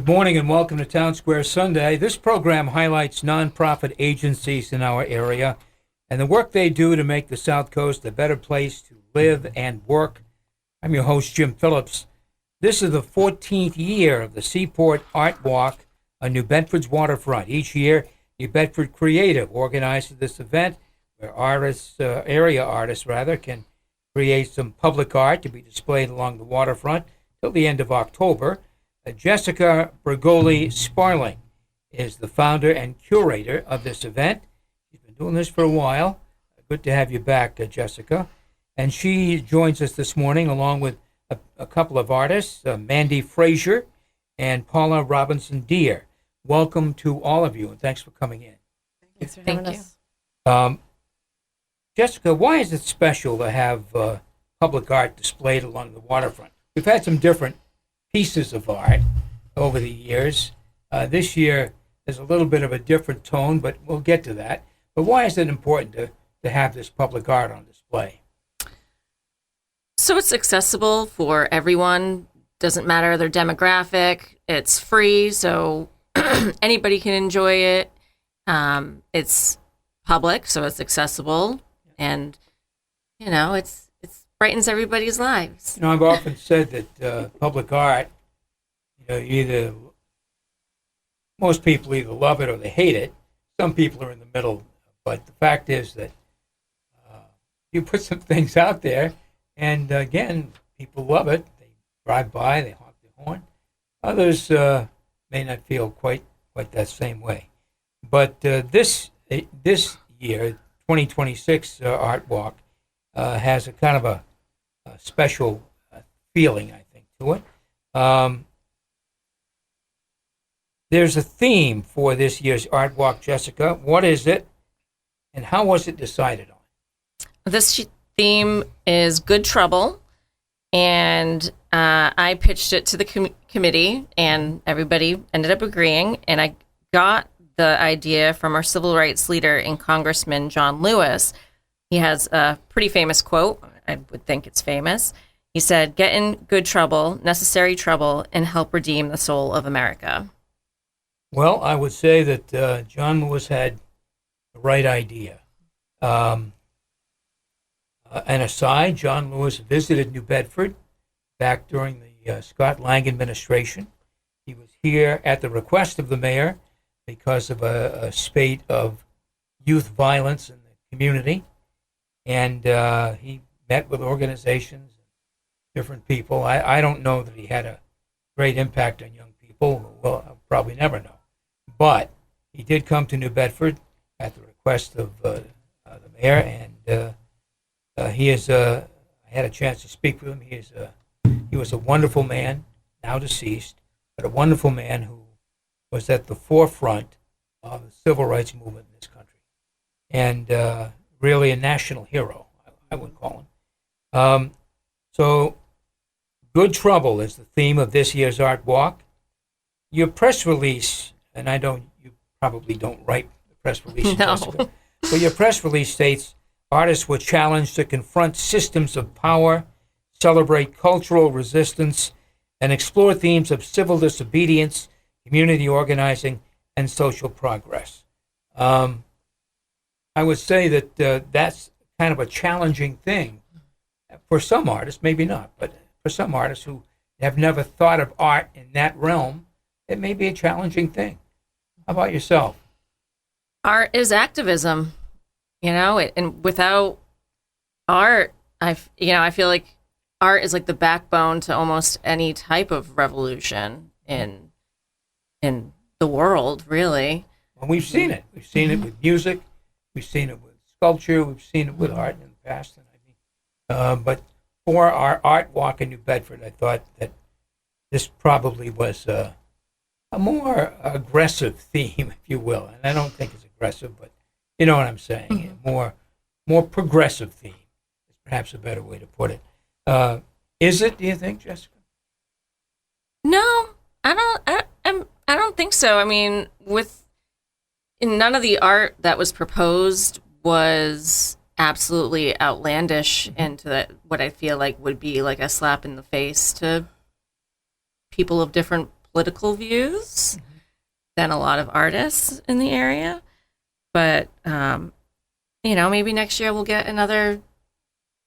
morning and welcome to Town Square Sunday. This program highlights nonprofit agencies in our area and the work they do to make the South Coast a better place to live and work. I'm your host, Jim Phillips. This is the 14th year of the Seaport Art Walk on New Bedford's waterfront. Each year, New Bedford Creative organizes this event where area artists, can create some public art to be displayed along the waterfront till the end of October. Jessica Bregoli-Sparling is the founder and curator of this event. She's been doing this for a while. Good to have you back, Jessica. And she joins us this morning along with a couple of artists, Mandy, Fraser, and Paula Deare. Welcome to all of you, and thanks for coming in. Thanks for having us. Jessica, why is it special to have public art displayed along the waterfront? We've had some different pieces of art over the years. This year, there's a little bit of a different tone, but we'll get to that. But why is it important to have this public art on display? So it's accessible for everyone. Doesn't matter their demographic. It's free, so anybody can enjoy it. It's public, so it's accessible, and it's brightens everybody's lives. I've often said that public art, most people either love it or they hate it. Some people are in the middle, but the fact is that you put some things out there, and again, people love it. They drive by, they honk their horn. Others may not feel quite that same way. But this year, 2026 Art Walk has a kind of a special feeling, I think, to it. There's a theme for this year's Art Walk, Jessica. What is it, and how was it decided on? This theme is Good Trouble, and I pitched it to the committee, and everybody ended up agreeing, and I got the idea from our civil rights leader and Congressman John Lewis. He has a pretty famous quote. I would think it's famous. He said, "Get in good trouble, necessary trouble, and help redeem the soul of America." Well, I would say that John Lewis had the right idea. An aside, John Lewis visited New Bedford back during the Scott Lang administration. He was here at the request of the mayor because of a spate of youth violence in the community. And he met with organizations, different people. I don't know that he had a great impact on young people. Well, I'll probably never know. But he did come to New Bedford at the request of the mayor, and I had a chance to speak with him. He was a wonderful man, now deceased, but a wonderful man who was at the forefront of the civil rights movement in this country, and really a national hero, I would call him. So, Good Trouble is the theme of this year's Art Walk. Your press release, and you probably don't write the press release, No. Jessica, but your press release states artists were challenged to confront systems of power, celebrate cultural resistance, and explore themes of civil disobedience, community organizing, and social progress. I would say that that's kind of a challenging thing for some artists, maybe not, but for some artists who have never thought of art in that realm, it may be a challenging thing. How about yourself? Art is activism, and without art, I feel like art is like the backbone to almost any type of revolution in the world, really. Well, we've seen it. We've seen it with music. We've seen it with sculpture. We've seen it with art in the past. But for our Art Walk in New Bedford, I thought that this probably was a more aggressive theme, if you will. And I don't think it's aggressive, but you know what I'm saying. A more progressive theme is perhaps a better way to put it. Is it, do you think, Jessica? No, I don't think so. I mean, none of the art that was proposed was absolutely outlandish into what I feel like would be like a slap in the face to people of different political views than a lot of artists in the area. But, maybe next year we'll get another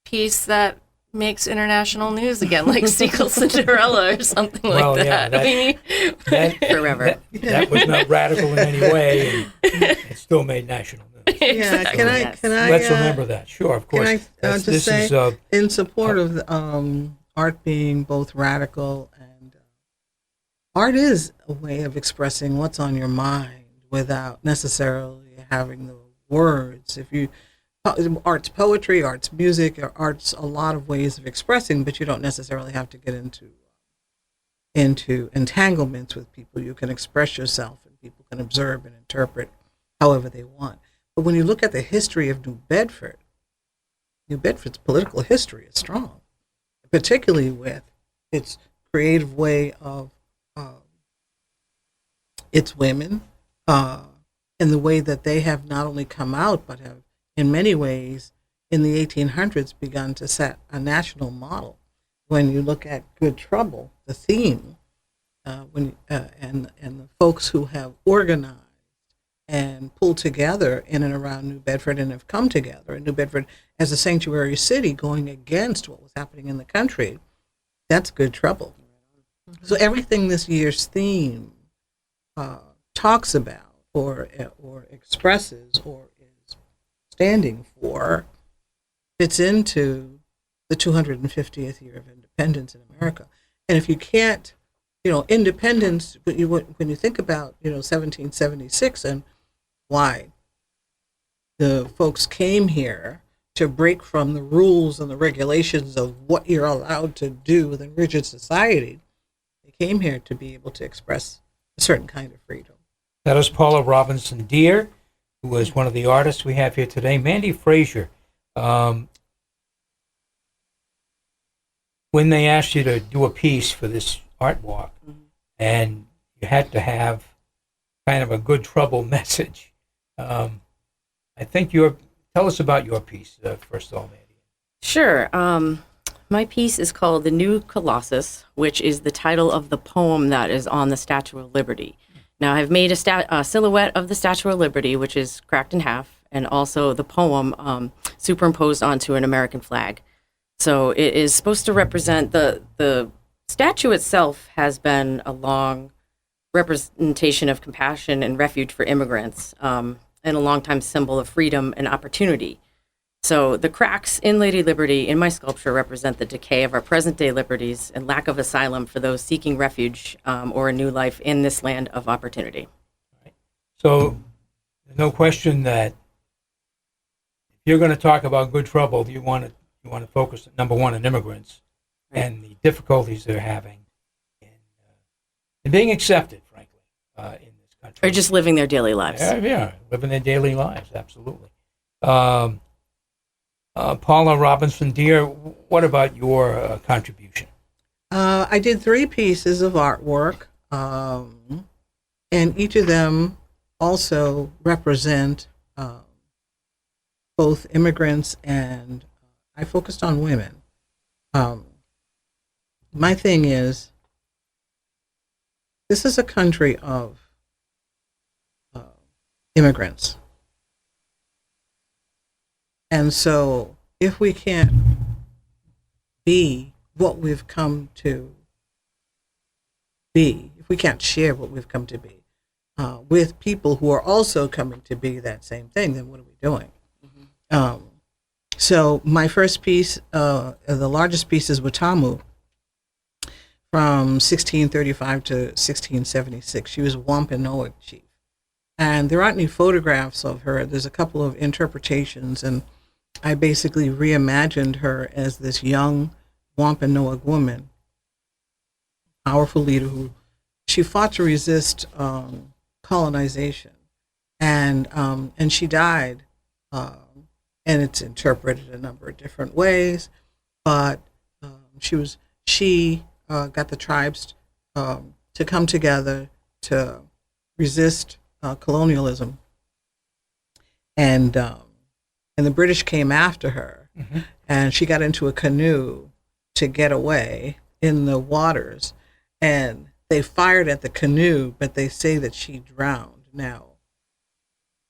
piece that makes international news again, like Sequel Cinderella or something like that. Forever. That was not radical in any way, and it still made national news. Yeah, can I? Let's remember that. Sure, of course. Can I just say, in support of art being both radical and art is a way of expressing what's on your mind without necessarily having the words. Art's poetry, art's music, or art's a lot of ways of expressing, but you don't necessarily have to get into entanglements with people. You can express yourself, and people can observe and interpret however they want. But when you look at the history of New Bedford's political history is strong, particularly with its creative way of its women, and the way that they have not only come out, but have in many ways, in the 1800s, begun to set a national model. When you look at Good Trouble, the theme, and the folks who have organized and pulled together in and around New Bedford and have come together in New Bedford as a sanctuary city, going against what was happening in the country, that's Good Trouble. Mm-hmm. So everything this year's theme talks about, or expresses, or standing for, fits into the 250th year of independence in America. And if you can't, independence, when you think about, 1776 and why the folks came here to break from the rules and the regulations of what you're allowed to do within rigid society, they came here to be able to express a certain kind of freedom. That is Paula Robinson Deare, who is one of the artists we have here today. Mandy, Fraser, when they asked you to do a piece for this art walk, and you had to have kind of a Good Trouble message, I think tell us about your piece, first of all, Mandy. Sure. My piece is called The New Colossus, which is the title of the poem that is on the Statue of Liberty. Now, I've made a silhouette of the Statue of Liberty, which is cracked in half, and also the poem superimposed onto an American flag. So it is supposed to represent the statue itself has been a long representation of compassion and refuge for immigrants, and a longtime symbol of freedom and opportunity. So the cracks in Lady Liberty in my sculpture represent the decay of our present-day liberties and lack of asylum for those seeking refuge or a new life in this land of opportunity. Right. So there's no question that if you're going to talk about Good Trouble, you want to focus, number one, on immigrants, right, and the difficulties they're having in being accepted, frankly, in this country. Or just living their daily lives. Yeah, living their daily lives, absolutely. Paula Robinson Deare, what about your contribution? I did 3 pieces of artwork, and each of them also represent both immigrants, and I focused on women. My thing is, this is a country of immigrants. And so if we can't be what we've come to be, if we can't share what we've come to be with people who are also coming to be that same thing, then what are we doing? Mm-hmm. So my first piece, the largest piece, is Watamu from 1635 to 1676. She was a Wampanoag chief. And there aren't any photographs of her. There's a couple of interpretations, and I basically reimagined her as this young Wampanoag woman, powerful leader who she fought to resist colonization, and she died, and it's interpreted a number of different ways, but she got the tribes to come together to resist colonialism, and the British came after her, mm-hmm, and she got into a canoe to get away in the waters, and they fired at the canoe, but they say that she drowned. Now,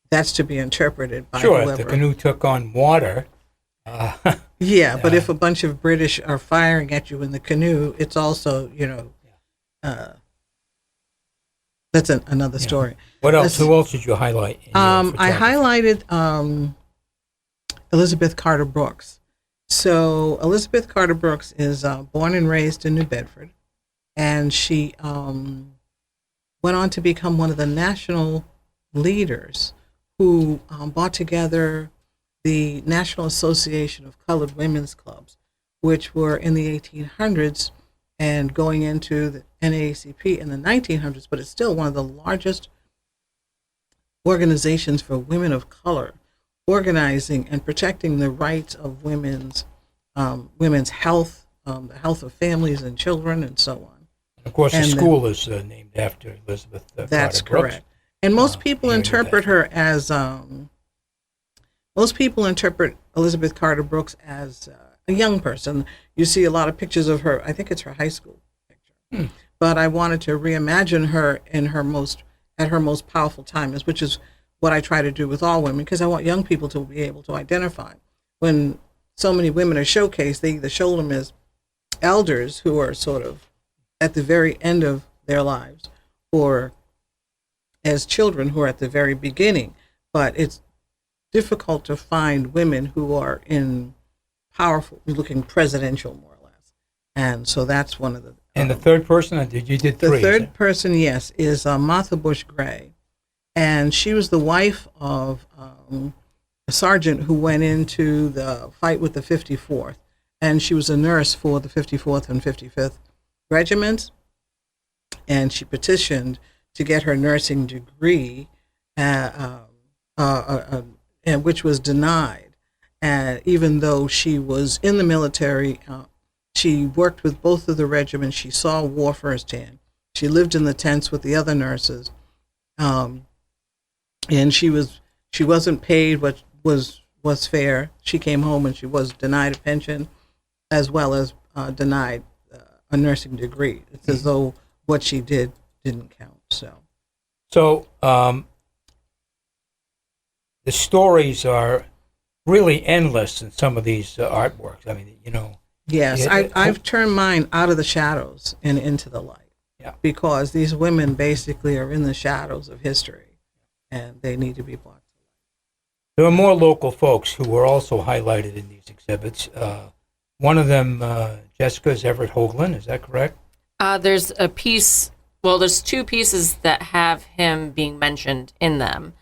that's to be interpreted by Sure, whoever. if the canoe took on water. Yeah, but if a bunch of British are firing at you in the canoe, it's also, that's another story. What else? Who else did you highlight? In your I photography? highlighted Elizabeth Carter Brooks. So Elizabeth Carter Brooks is born and raised in New Bedford, and she went on to become one of the national leaders who brought together the National Association of Colored Women's Clubs, which were in the 1800s and going into the NAACP in the 1900s, but it's still one of the largest organizations for women of color, organizing and protecting the rights of women's health, the health of families and children, and so on. Of course, the school is named after Elizabeth That's Carter Brooks. correct. And most people interpret her as most people interpret Elizabeth Carter Brooks as a young person. You see a lot of pictures of her. I think it's her high school picture. But I wanted to reimagine her in her most powerful time, which is what I try to do with all women, because I want young people to be able to identify. When so many women are showcased, they either show them as elders who are sort of at the very end of their lives, or as children who are at the very beginning. But it's difficult to find women who are in powerful, looking presidential, more or less. And so that's one of the. And the third person, you did three. The third person, yes, is Martha Bush Gray. And she was the wife of a sergeant who went into the fight with the 54th. And she was a nurse for the 54th and 55th regiments. And she petitioned to get her nursing degree, and which was denied. And even though she was in the military, she worked with both of the regiments. She saw war firsthand. She lived in the tents with the other nurses, and she wasn't paid what was fair. She came home and she was denied a pension, as well as denied a nursing degree. It's as though what she did didn't count. So the stories are really endless in some of these artworks. I mean, Yes, I've turned mine out of the shadows and into the light. Yeah. Because these women basically are in the shadows of history, and they need to be brought to light. There are more local folks who were also highlighted in these exhibits. One of them, Jessica, is Everett Hoagland. Is that correct? There's a piece. Well, there's two pieces that have him being mentioned in them.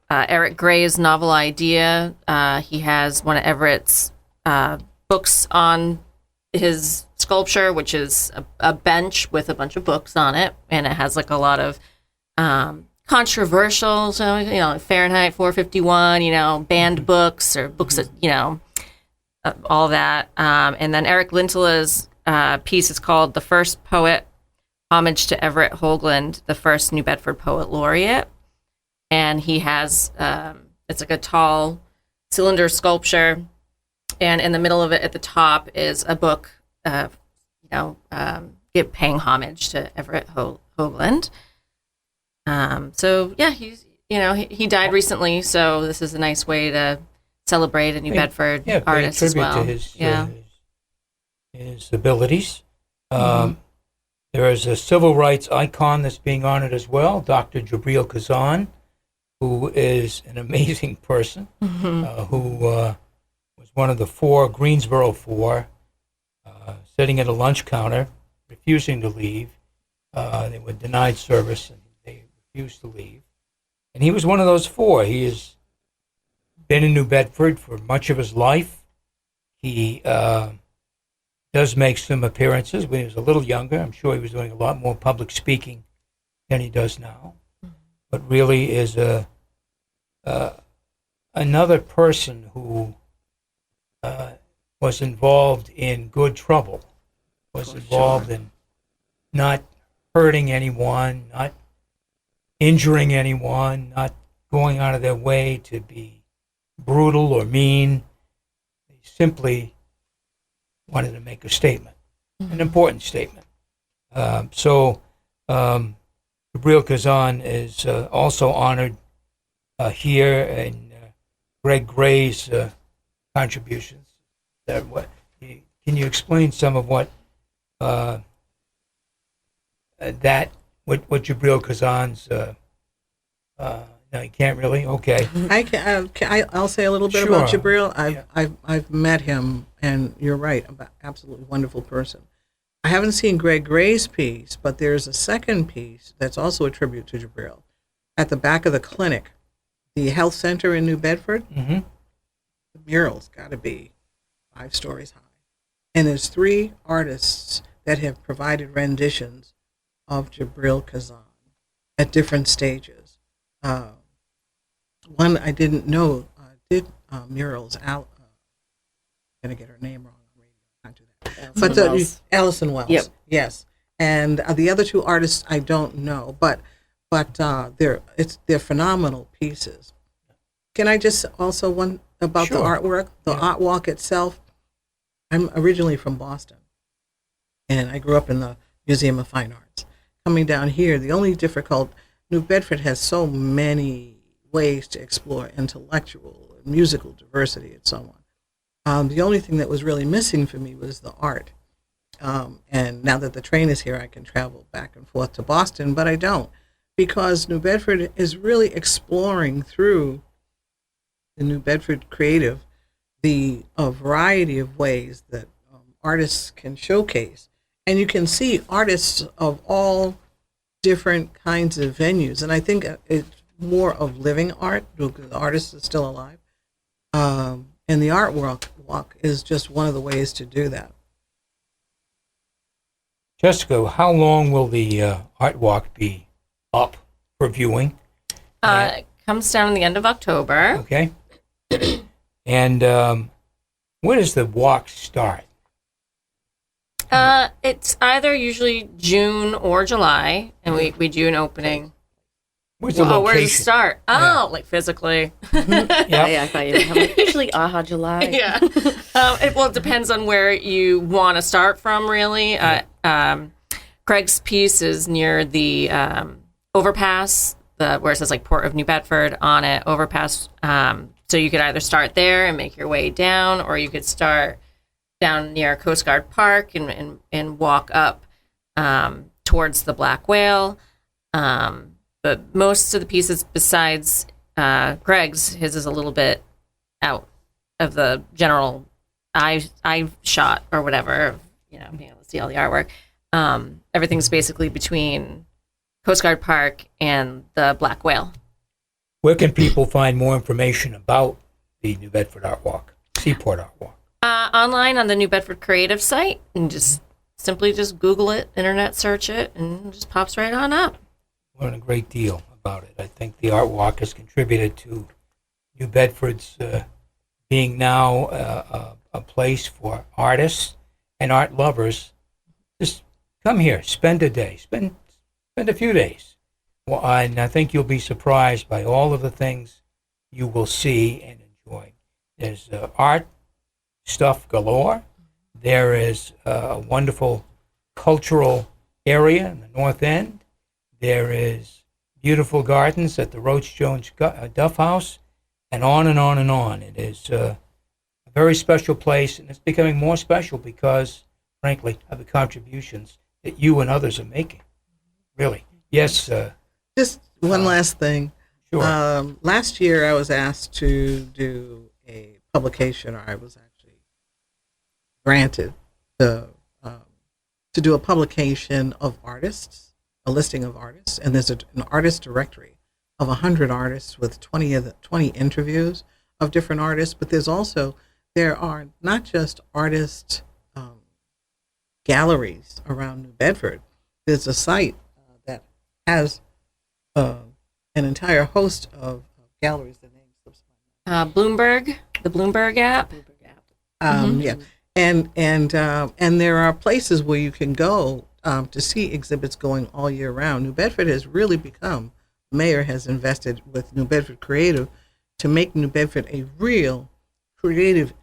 Eric Gray's novel idea. He has one of Everett's books on his sculpture, which is a bench with a bunch of books on it, and it has like a lot of controversial, so Fahrenheit 451, banned books or books that all that. And then Eric Lintela's piece is called "The First Poet: Homage to Everett Hoagland, the First New Bedford Poet Laureate." And he has it's like a tall cylinder sculpture, and in the middle of it at the top is a book paying homage to Everett Hoagland. So yeah, he died recently, so this is a nice way to celebrate a New Bedford artist as well. To his abilities. There is a civil rights icon that's being honored as well, Dr. Jabril Kazan, who is an amazing person, who was one of the Greensboro Four, sitting at a lunch counter, refusing to leave. They were denied service, and they refused to leave. And he was one of those four. He has been in New Bedford for much of his life. He does make some appearances when he was a little younger. I'm sure he was doing a lot more public speaking than he does now. But really is another person who was involved in good trouble, was involved in not hurting anyone, not injuring anyone, not going out of their way to be brutal or mean. They simply wanted to make a statement, an important statement. So Gabriel Kazan is also honored here, and Greg Gray's contributions. Can you explain some of what what Jabril Kazan's? No, you can't really. Okay. I'll say a little bit about Sure. Jabril. Yeah. I've met him, and you're right, about absolutely wonderful person. I haven't seen Greg Gray's piece, but there's a second piece that's also a tribute to Jabril. At the back of the clinic, the health center in New Bedford, Mm-hmm. the mural's got to be 5 stories high. And there's 3 artists that have provided renditions of Jabril Kazan at different stages. One I didn't know did murals. I'm going to get her name wrong. Can't do that. But Allison Wells. Yep. Yes. And the other 2 artists I don't know, but they're phenomenal pieces. Can I just also one about the Sure. artwork, the Yeah. art walk itself? I'm originally from Boston, and I grew up in the Museum of Fine Arts. Coming down here, the only New Bedford has so many ways to explore intellectual and musical diversity and so on. The only thing that was really missing for me was the art. And now that the train is here, I can travel back and forth to Boston, but I don't, because New Bedford is really exploring through the New Bedford Creative a variety of ways that artists can showcase. And you can see artists of all different kinds of venues. And I think it's more of living art, because the artist is still alive. And the art walk is just one of the ways to do that. Jessica, how long will the art walk be up for viewing? It comes down in the end of October. Okay. And where does the walk start? It's either usually June or July, and we do an opening. Where's the Oh, where does it location? start? Oh, Yeah. like physically. Yep. Yeah, I thought you have usually July. Yeah. It depends on where you want to start from, really. Craig's piece is near the overpass, where it says like Port of New Bedford on it, overpass. So you could either start there and make your way down, or you could start down near Coast Guard Park and walk up towards the Black Whale. But most of the pieces besides Greg's, his is a little bit out of the general eye shot or whatever, being able to see all the artwork. Everything's basically between Coast Guard Park and the Black Whale. Where can people find more information about the New Bedford Art Walk, Seaport Art Walk? Online on the New Bedford Creative site, and simply Google it, internet search it, and it just pops right on up. Learn a great deal about it. I think the art walk has contributed to New Bedford's being now a place for artists and art lovers. Just come here, spend a day, spend a few days. Well, and I think you'll be surprised by all of the things you will see and enjoy. There's art stuff galore. There is a wonderful cultural area in the North End. There is beautiful gardens at the Roach Jones Duff House, and on and on and on. It is a very special place, and it's becoming more special because, frankly, of the contributions that you and others are making. Really. Yes. Just one last thing. Sure. Last year, I was asked to do a publication, or I was actually granted to do a publication of artists, a listing of artists, and there's an artist directory of 100 artists with 20 interviews of different artists. But there are not just artist galleries around New Bedford. There's a site that has an entire host of galleries. The name slips my Bloomberg, the Bloomberg app. Yeah, and there are places where you can go to see exhibits going all year round. New Bedford has really become, the mayor has invested with New Bedford Creative to make New Bedford a real creative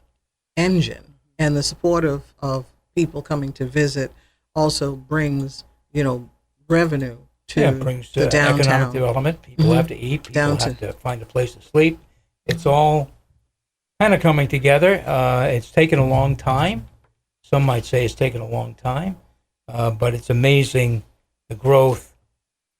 engine, and the support of people coming to visit also brings revenue to Yeah, it brings the economic downtown. development. People have to eat. People Down have to find a place to sleep. It's all kind of coming together. It's taken a long time. Some might say it's taken a long time, but it's amazing the growth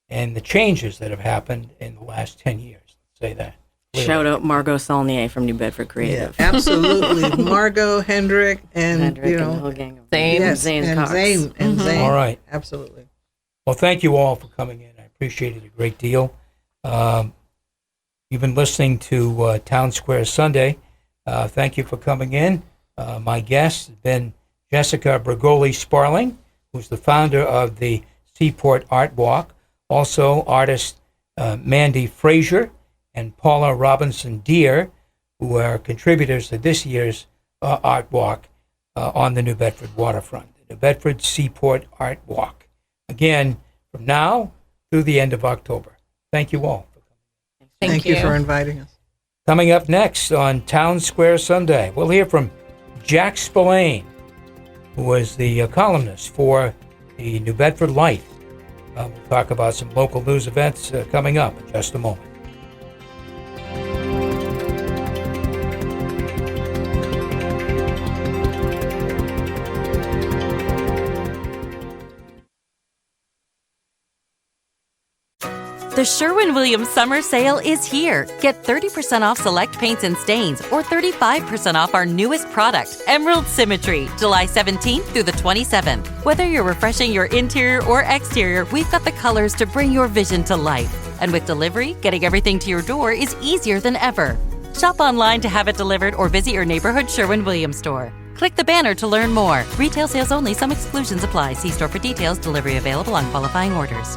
and the changes that have happened in the last 10 years. Let's say that. Clearly. Shout out Margot Saulnier from New Bedford Creative. Yeah, absolutely. Margot, Hendrick, and Hendrick and the whole gang of Zane. yes, Zane and Cox. Zane, and Zane. All right. Absolutely. Well, thank you all for coming in. I appreciate it a great deal. You've been listening to Town Square Sunday. Thank you for coming in. My guest has been Jessica Bregoli-Sparling, who's the founder of the Seaport Art Walk. Also, artist Mandy, Fraser, and Paula Deare, who are contributors to this year's Art Walk on the New Bedford waterfront, the New Bedford Seaport Art Walk. Again, from now through the end of October. Thank you all. Thank you for inviting us. Coming up next on Town Square Sunday, we'll hear from Jack Spillane, who was the columnist for the New Bedford Light. We'll talk about some local news events coming up in just a moment. The Sherwin-Williams Summer Sale is here. Get 30% off select paints and stains or 35% off our newest product, Emerald Symmetry, July 17th through the 27th. Whether you're refreshing your interior or exterior, we've got the colors to bring your vision to life. And with delivery, getting everything to your door is easier than ever. Shop online to have it delivered or visit your neighborhood Sherwin-Williams store. Click the banner to learn more. Retail sales only. Some exclusions apply. See store for details. Delivery available on qualifying orders.